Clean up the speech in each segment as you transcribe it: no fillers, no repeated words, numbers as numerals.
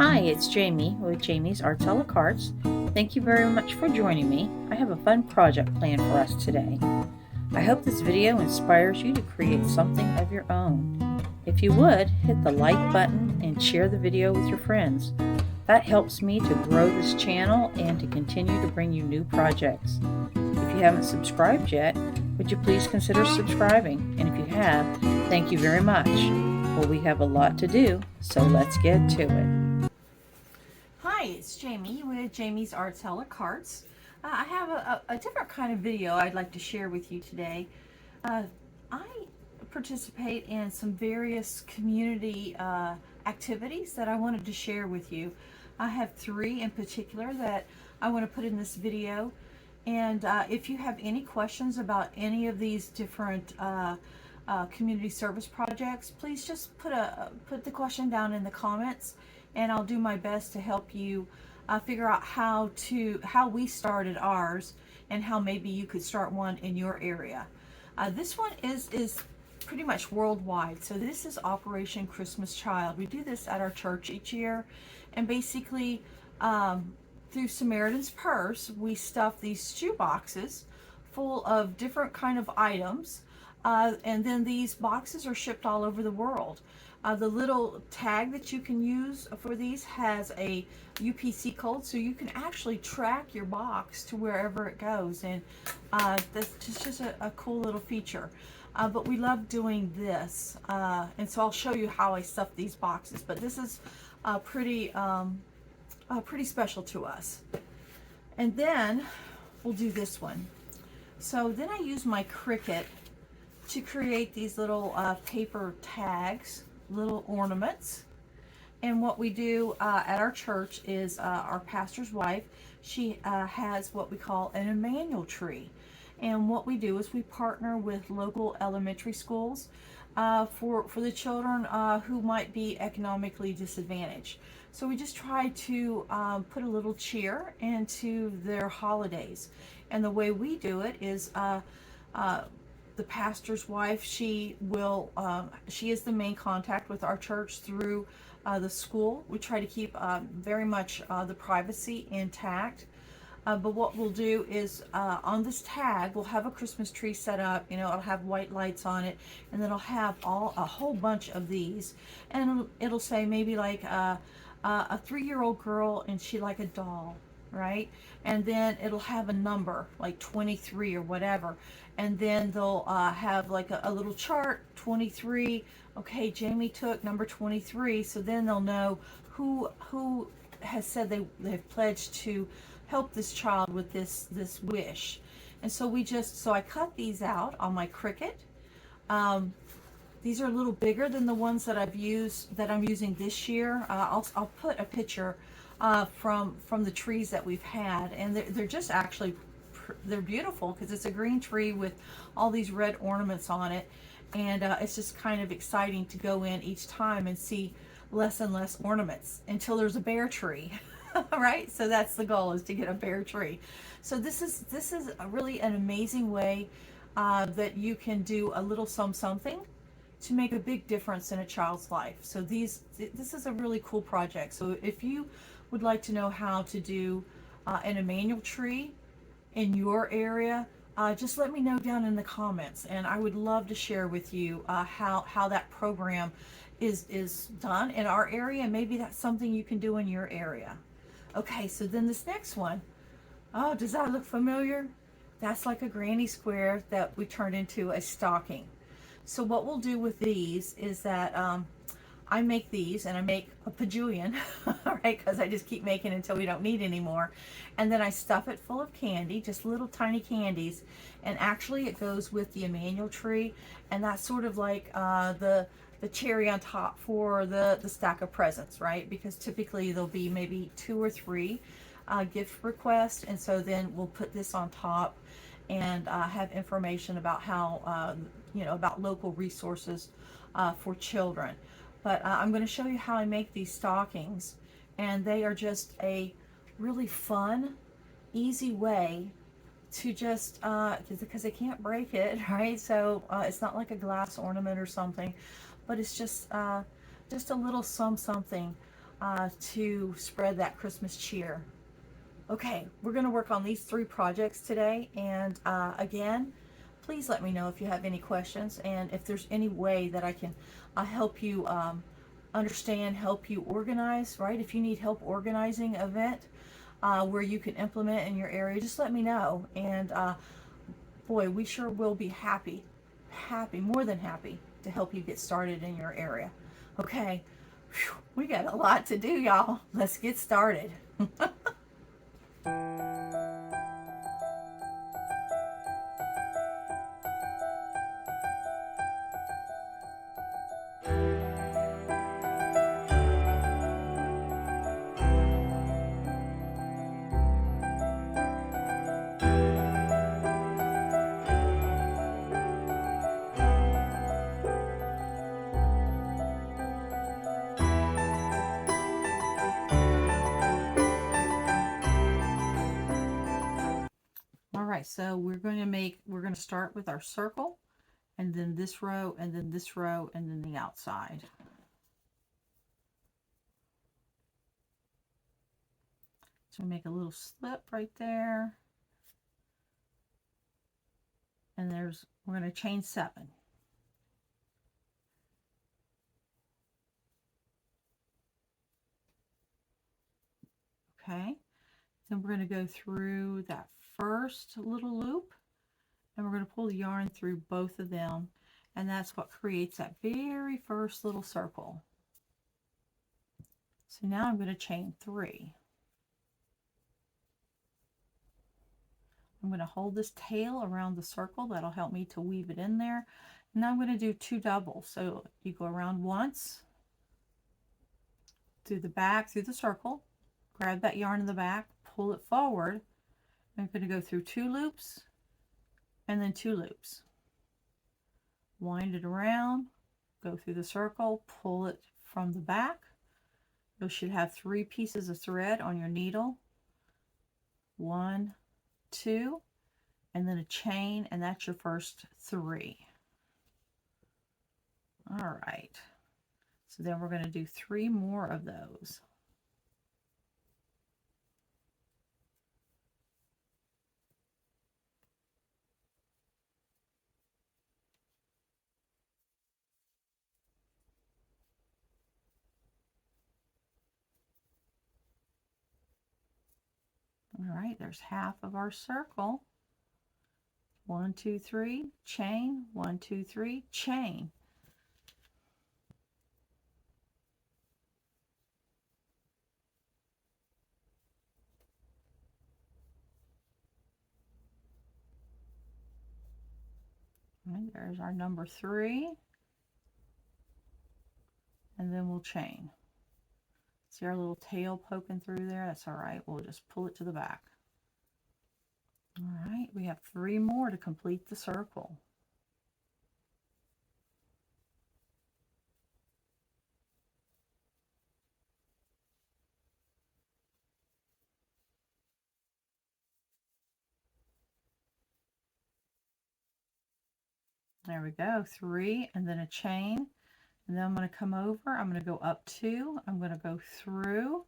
Hi, it's Jamie with Jamie's Arts a la Cartes. Thank you very much for joining me. I have a fun project planned for us today. I hope this video inspires you to create something of your own. If you would, hit the like button and share the video with your friends. That helps me to grow this channel and to continue to bring you new projects. If you haven't subscribed yet, would you please consider subscribing? And if you have, thank you very much. Well, we have a lot to do, so let's get to it. Hi, it's Jamie with Jamie's Arts a la Cartes. I have a different kind of video I'd like to share with you today. I participate in some various community activities that I wanted to share with you. I have 3 in particular that I want to put in this video. And if you have any questions about any of these different community service projects, please just put the question down in the comments, and I'll do my best to help you figure out how we started ours and how maybe you could start one in your area. This one is pretty much worldwide. So this is Operation Christmas Child. We do this at our church each year, and basically through Samaritan's Purse, we stuff these shoe boxes full of different kind of items, and then these boxes are shipped all over the world. The little tag that you can use for these has a UPC code, so you can actually track your box to wherever it goes, and that's just a cool little feature. But we love doing this, and so I'll show you how I stuff these boxes, but this is pretty special to us. And then we'll do this one. So then I use my Cricut to create these little paper tags, little ornaments. And what we do at our church is our pastor's wife, she has what we call an Emmanuel tree. And what we do is we partner with local elementary schools for the children who might be economically disadvantaged. So we just try to put a little cheer into their holidays. And the way we do it is the pastor's wife, she is the main contact with our church through the school. We try to keep very much the privacy intact. But what we'll do is on this tag, we'll have a Christmas tree set up. You know, it'll have white lights on it, and then it'll have a whole bunch of these. And it'll say maybe like a 3-year-old girl, and she like a doll, right? And then it'll have a number like 23 or whatever. And then they'll have like a little chart, 23. Okay, Jamie took number 23. So then they'll know who has said they've pledged to help this child with this wish. And so I cut these out on my Cricut. These are a little bigger than the ones that I'm using this year. I'll put a picture from the trees that we've had, and they're just actually they're beautiful because it's a green tree with all these red ornaments on it, and it's just kind of exciting to go in each time and see less and less ornaments until there's a bare tree. Right? So that's the goal, is to get a bare tree. So this is really an amazing way that you can do a little something to make a big difference in a child's life. So this is a really cool project. So if you would like to know how to do an Emmanuel tree in your area, just let me know down in the comments, and I would love to share with you how that program is done in our area, and maybe that's something you can do in your area. Okay, so then this next one, oh, does that look familiar? That's like a granny square that we turned into a stocking. So what we'll do with these is that I make these, and I make a bajillion, right? Because I just keep making until we don't need any more. And then I stuff it full of candy, just little tiny candies. And actually it goes with the Emmanuel tree, and that's sort of like the cherry on top for the stack of presents, right? Because typically there'll be maybe 2 or 3 gift requests, and so then we'll put this on top and have information about how about local resources for children. But I'm going to show you how I make these stockings, and they are just a really fun, easy way to just because they can't break it, right? So it's not like a glass ornament or something, but it's just a little something to spread that Christmas cheer. Okay, we're going to work on these 3 projects today, and again, please let me know if you have any questions, and if there's any way that I can help you understand, help you organize, right? If you need help organizing an event where you can implement in your area, just let me know, and boy, we sure will be happy, more than happy to help you get started in your area. Okay, whew, we got a lot to do, y'all. Let's get started. Alright, so we're going to start with our circle, and then this row, and then this row, and then the outside. So make a little slip right there, and we're going to chain 7. Okay, then we're going to go through that first little loop, and we're going to pull the yarn through both of them, and that's what creates that very first little circle. So now I'm going to chain 3. I'm going to hold this tail around the circle. That'll help me to weave it in there. And now I'm going to do 2 doubles. So you go around once, through the back, through the circle, grab that yarn in the back, pull it forward. I'm going to go through 2 loops, and then 2 loops. Wind it around, go through the circle, pull it from the back. You should have 3 pieces of thread on your needle. 1, 2, and then a chain, and that's your first 3. All right, so then we're going to do 3 more of those. All right, there's half of our circle. 1, 2, 3, chain, 1, 2, 3, chain. All right, there's our number 3, and then we'll chain. See our little tail poking through there? That's all right, we'll just pull it to the back. All right, we have 3 more to complete the circle. There we go, 3, and then a chain, and then I'm going to come over, I'm going to go up 2, I'm going to go through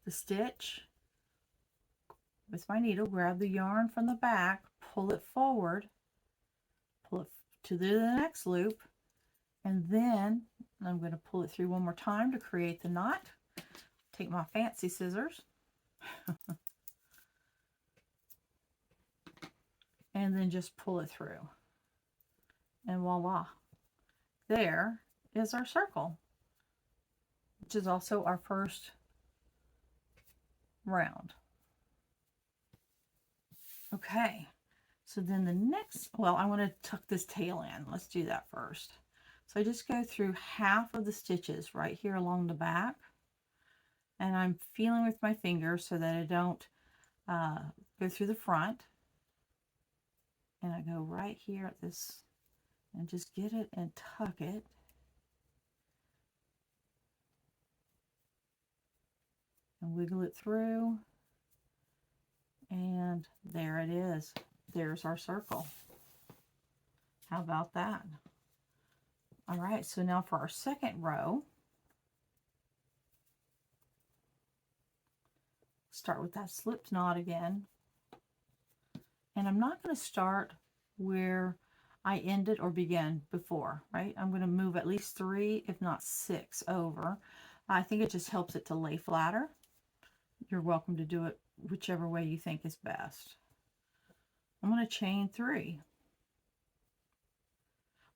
the stitch with my needle, grab the yarn from the back, pull it forward, pull it to the next loop, and then I'm going to pull it through one more time to create the knot. Take my fancy scissors and then just pull it through, and voila, there is our circle, which is also our first round. Okay, so then the next, well, I want to tuck this tail in. Let's do that first. So I just go through half of the stitches right here along the back, and I'm feeling with my fingers so that I don't go through the front. And I go right here at this and just get it and tuck it. And wiggle it through. And there it is. There's our circle. How about that? All right, so now for our second row, start with that slipped knot again. And I'm not going to start where I ended or began before, right? I'm going to move at least 3, if not 6 over. I think it just helps it to lay flatter. You're welcome to do it whichever way you think is best. I'm going to chain 3.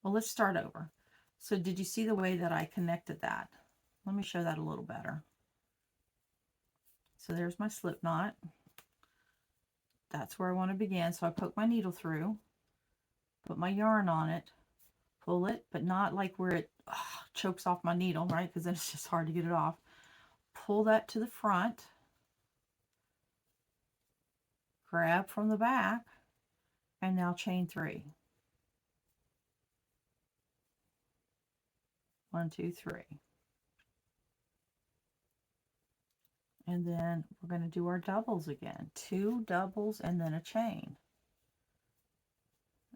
Well, let's start over. So did you see the way that I connected that? Let me show that a little better. So there's my slip knot. That's where I want to begin. So I poke my needle through, put my yarn on it, pull it, but not like where it chokes off my needle, right? Because then it's just hard to get it off. Pull that to the front, grab from the back, and now chain 3. 1, 2, 3. And then we're going to do our doubles again. 2 doubles and then a chain.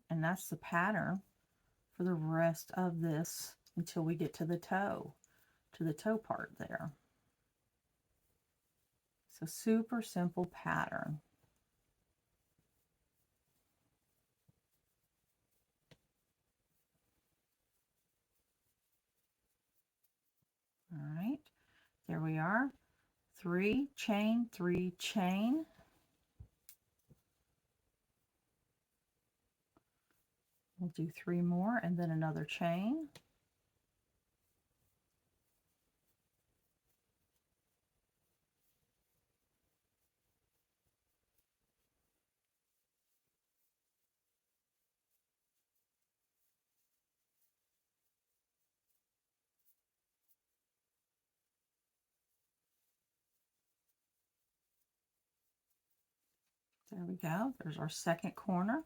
And that's the pattern for the rest of this until we get to the toe part there. So super simple pattern. All right, there we are. 3 chain, 3 chain. We'll do 3 more and then another chain. There we go. There's our second corner.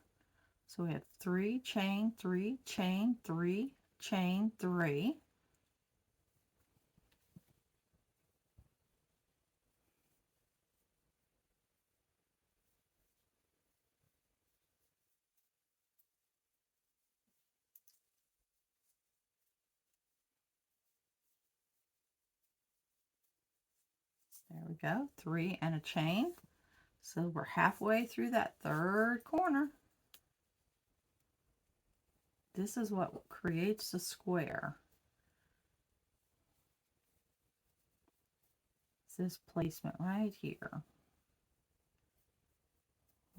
So we have 3 chain, 3 chain, 3 chain, 3. There we go. 3 and a chain. So we're halfway through that third corner. This is what creates the square. It's this placement right here.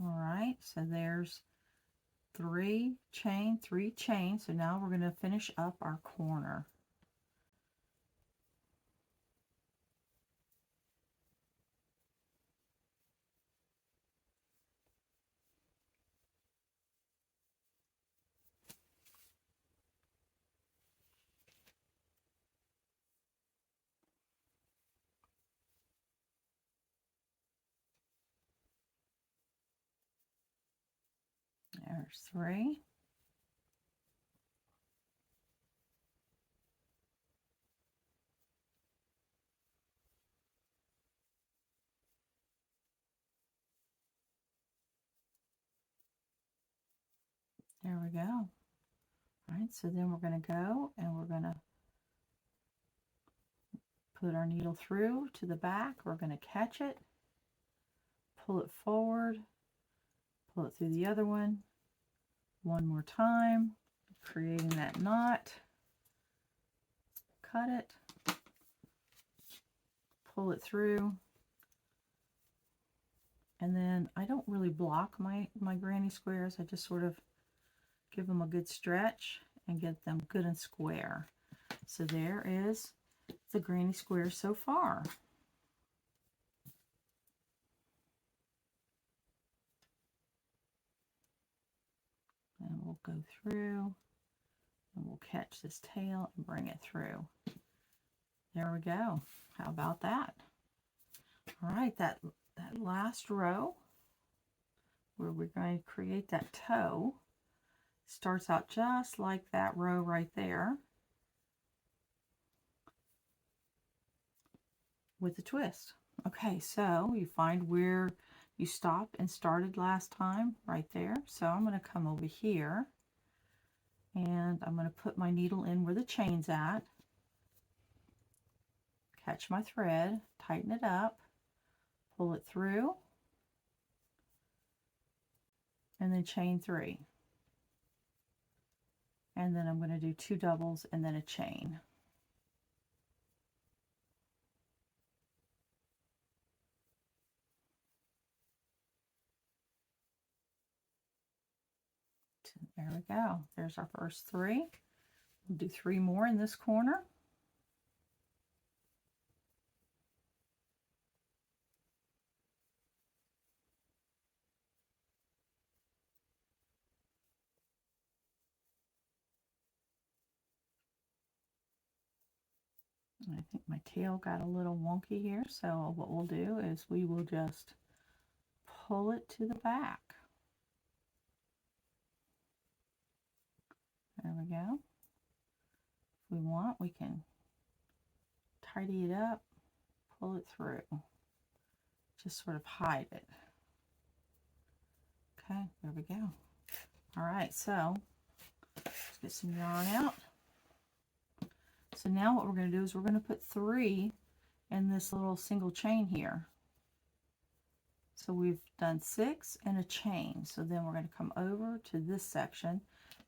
All right, so there's 3 chain, 3 chain. So now we're going to finish up our corner. There's 3. There we go. All right, so then we're going to go and we're going to put our needle through to the back. We're going to catch it, pull it forward, pull it through the other one more time, creating that knot, cut it, pull it through, and then I don't really block my granny squares. I just sort of give them a good stretch and get them good and square. So there is the granny square so far. And we'll go through and we'll catch this tail and bring it through. There we go. How about that? All right, that last row where we're going to create that toe starts out just like that row right there with a twist. Okay, so you find where you stopped and started last time right there. So I'm going to come over here and I'm going to put my needle in where the chain's at, catch my thread, tighten it up, pull it through, and then chain 3. And then I'm going to do 2 doubles and then a chain. There we go. There's our first 3. We'll do 3 more in this corner. I think my tail got a little wonky here, so what we'll do is we will just pull it to the back. There we go. If we want, we can tidy it up, pull it through, just sort of hide it. Okay, there we go. All right, so let's get some yarn out. So now what we're going to do is we're going to put 3 in this little single chain here. So we've done 6 and a chain. So then we're going to come over to this section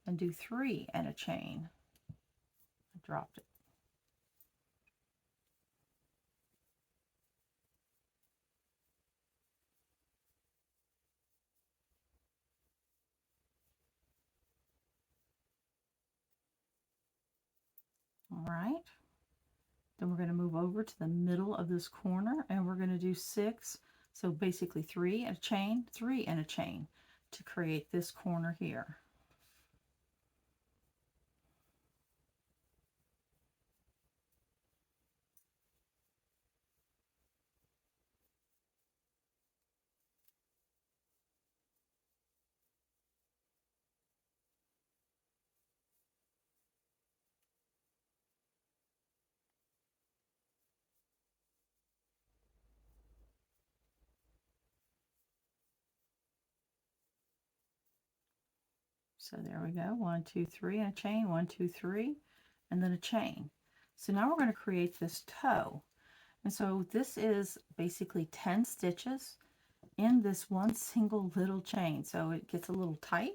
and do 3 and a chain. I dropped it. All right. Then we're going to move over to the middle of this corner and we're going to do 6. So basically 3 and a chain, 3 and a chain to create this corner here. So there we go, 1, 2, 3, and a chain, 1, 2, 3, and then a chain. So now we're going to create this toe. And so this is basically 10 stitches in this one single little chain. So it gets a little tight,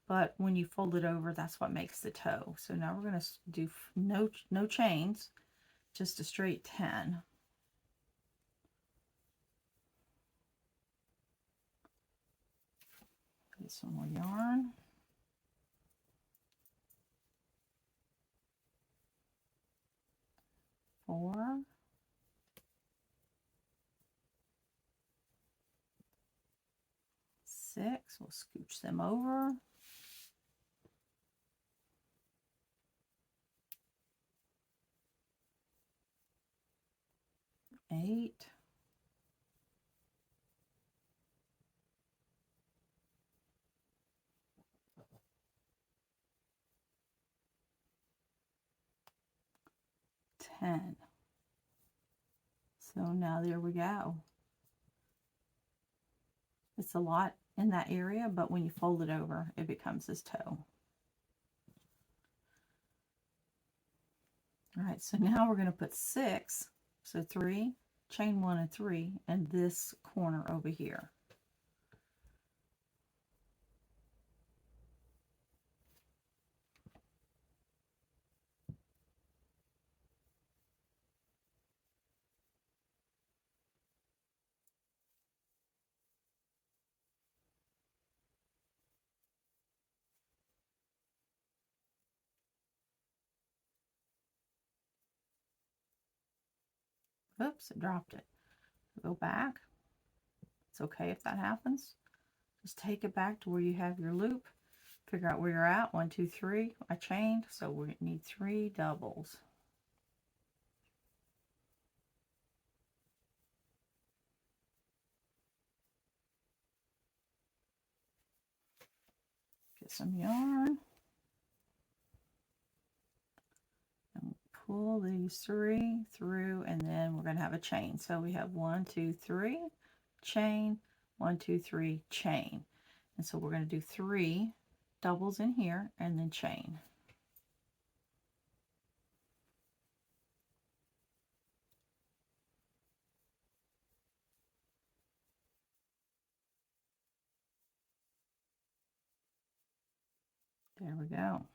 but when you fold it over, that's what makes the toe. So now we're going to do no chains, just a straight 10. Get some more yarn. Four, 6, we'll scooch them over. 8, 10. So now there we go. It's a lot in that area, but when you fold it over, it becomes this toe. All right, so now we're going to put 6, so 3, chain 1 and 3, and this corner over here. Oops, it dropped it. Go back. It's okay if that happens. Just take it back to where you have your loop. Figure out where you're at. 1, 2, 3. I chained, so we need 3 doubles. Get some yarn. And pull these 3 through, and then we're going to have a chain. So we have 1, 2, 3, chain, 1, 2, 3, chain. And so we're going to do 3 doubles in here and then chain. There we go.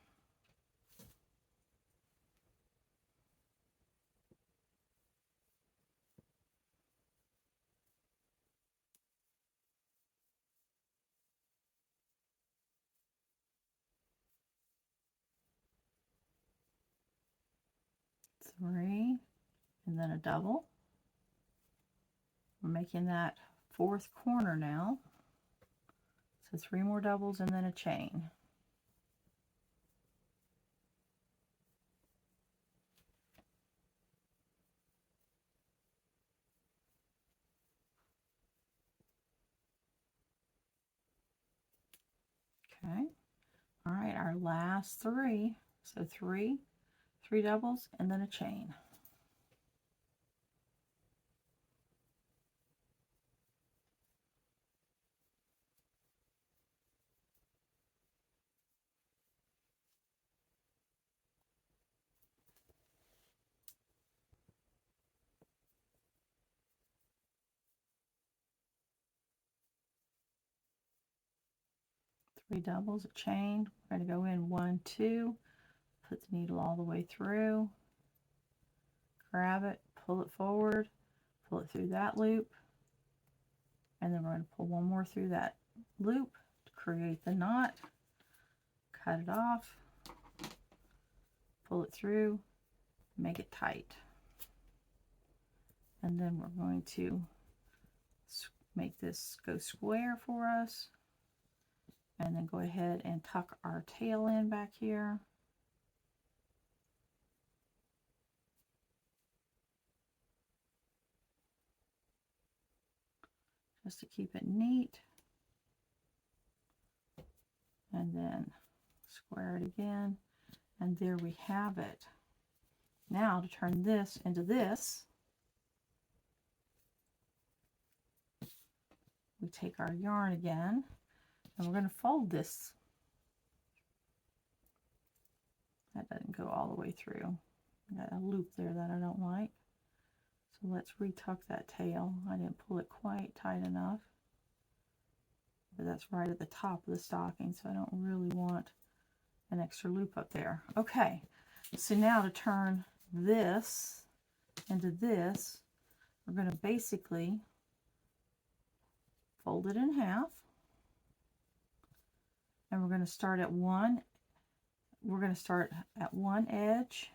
Three, and then a double. We're making that fourth corner now. So 3 more doubles and then a chain. Okay. All right, our last 3. So 3 doubles and then a chain. Three doubles, a chain. We're going to go in 1, 2, put the needle all the way through, grab it, pull it forward, pull it through that loop, and then we're going to pull one more through that loop to create the knot, cut it off, pull it through, make it tight. And then we're going to make this go square for us, and then go ahead and tuck our tail in back here. Just to keep it neat. And then square it again. And there we have it. Now to turn this into this, we take our yarn again, and we're going to fold this. That doesn't go all the way through. Got a loop there that I don't like. So let's retuck that tail. I didn't pull it quite tight enough. But that's right at the top of the stocking, so I don't really want an extra loop up there. Okay, so now to turn this into this, we're going to basically fold it in half. And we're going to start at one. We're going to start at one edge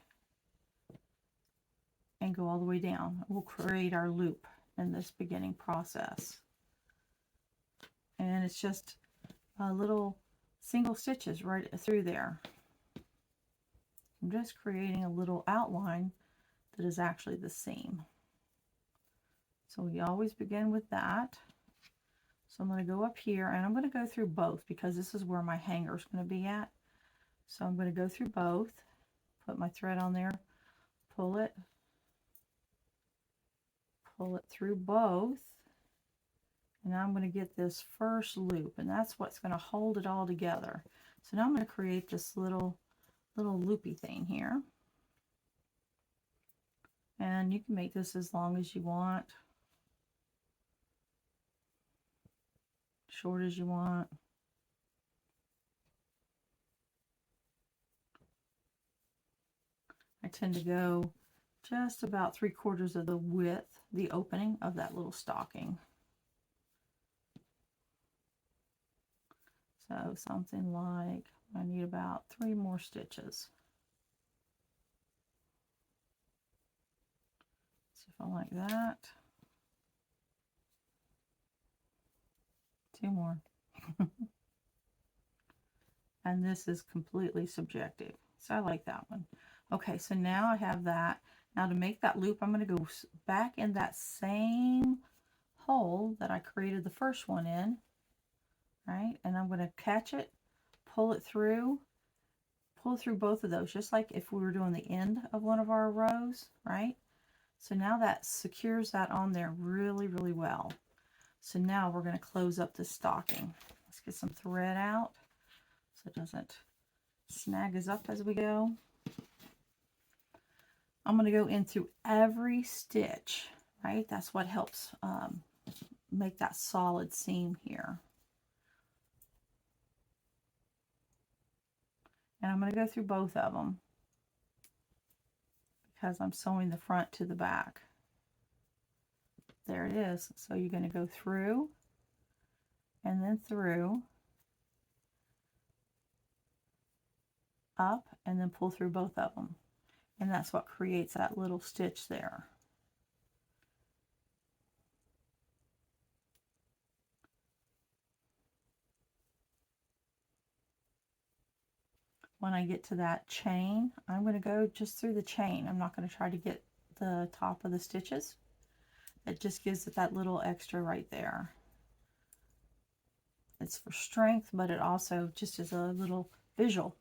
and go all the way down. We'll create our loop in this beginning process. And it's just a little single stitches right through there. I'm just creating a little outline that is actually the seam. So we always begin with that. So I'm going to go up here, and I'm going to go through both because this is where my hanger is going to be at. So I'm going to go through both, put my thread on there, pull it through both, and now I'm going to get this first loop, and that's what's going to hold it all together. So now I'm going to create this little loopy thing here, and you can make this as long as you want, short as you want. I tend to go just about 3/4 of the width, the opening of that little stocking. So something like, I need about 3 more stitches. So like that. 2 more. And this is completely subjective. So I like that one. Okay, so now I have that. Now to make that loop, I'm going to go back in that same hole that I created the first one in, right? And I'm going to catch it, pull it through both of those, just like if we were doing the end of one of our rows, right? So now that secures that on there really, really well. So now we're going to close up the stocking. Let's get some thread out so it doesn't snag us up as we go. I'm going to go in through every stitch, right? That's what helps make that solid seam here. And I'm going to go through both of them because I'm sewing the front to the back. There it is. So you're going to go through and then through, up, and then pull through both of them. And that's what creates that little stitch there. When I get to that chain, I'm going to go just through the chain. I'm not going to try to get the top of the stitches. It just gives it that little extra right there. It's for strength, but it also just is a little visual.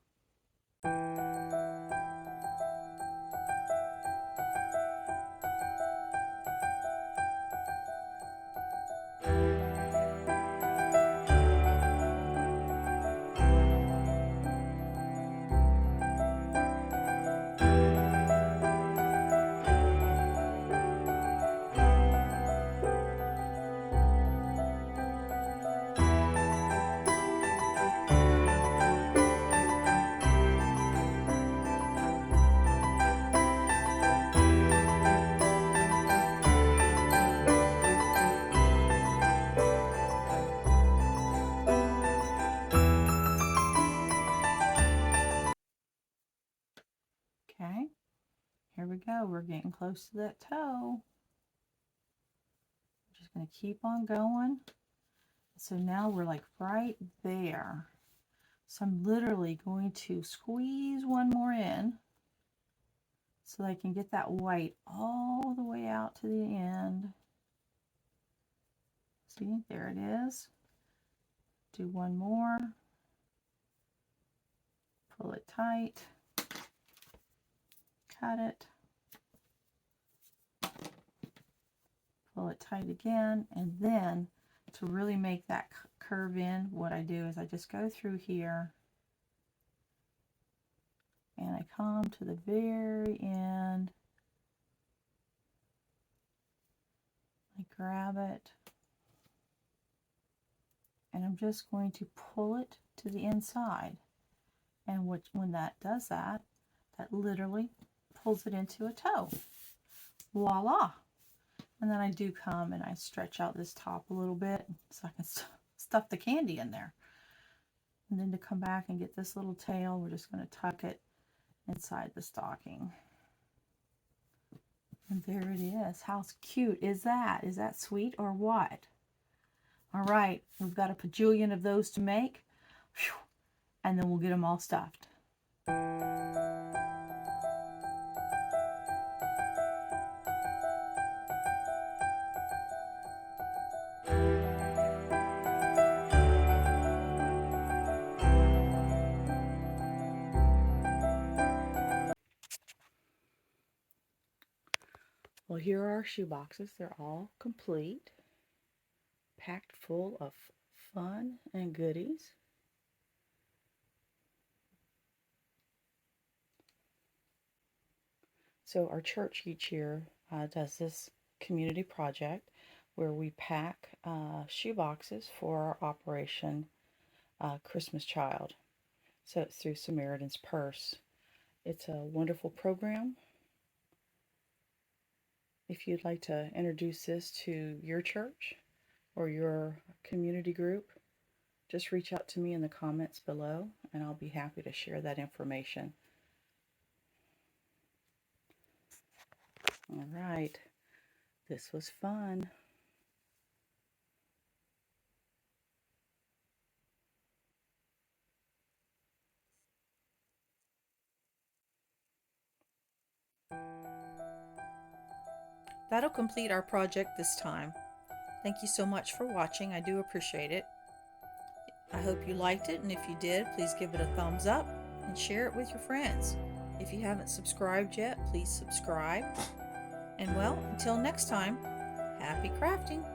Okay, here we go. We're getting close to that toe. I'm just going to keep on going. So now we're like right there. So I'm literally going to squeeze one more in so that I can get that white all the way out to the end. See, there it is. Do one more. Pull it tight. Cut it. Pull it tight again, and then to really make that curve in, what I do is I just go through here and I come to the very end. I grab it and I'm just going to pull it to the inside, and when that does that, that literally pulls it into a toe. Voila! And then I do come and I stretch out this top a little bit so I can stuff the candy in there. And then to come back and get this little tail, we're just going to tuck it inside the stocking. And there it is. How cute is that? Is that sweet or what? All right, we've got a bajillion of those to make. Whew. And then we'll get them all stuffed. Well, here are our shoe boxes. They're all complete, packed full of fun and goodies. So our church each year does this community project where we pack shoe boxes for our Operation Christmas Child. So it's through Samaritan's Purse. It's a wonderful program. If you'd like to introduce this to your church or your community group, just reach out to me in the comments below and I'll be happy to share that information. All right, this was fun. That'll complete our project this time. Thank you so much for watching. I do appreciate it. I hope you liked it, and if you did, please give it a thumbs up and share it with your friends. If you haven't subscribed yet, please subscribe. And well, until next time, happy crafting!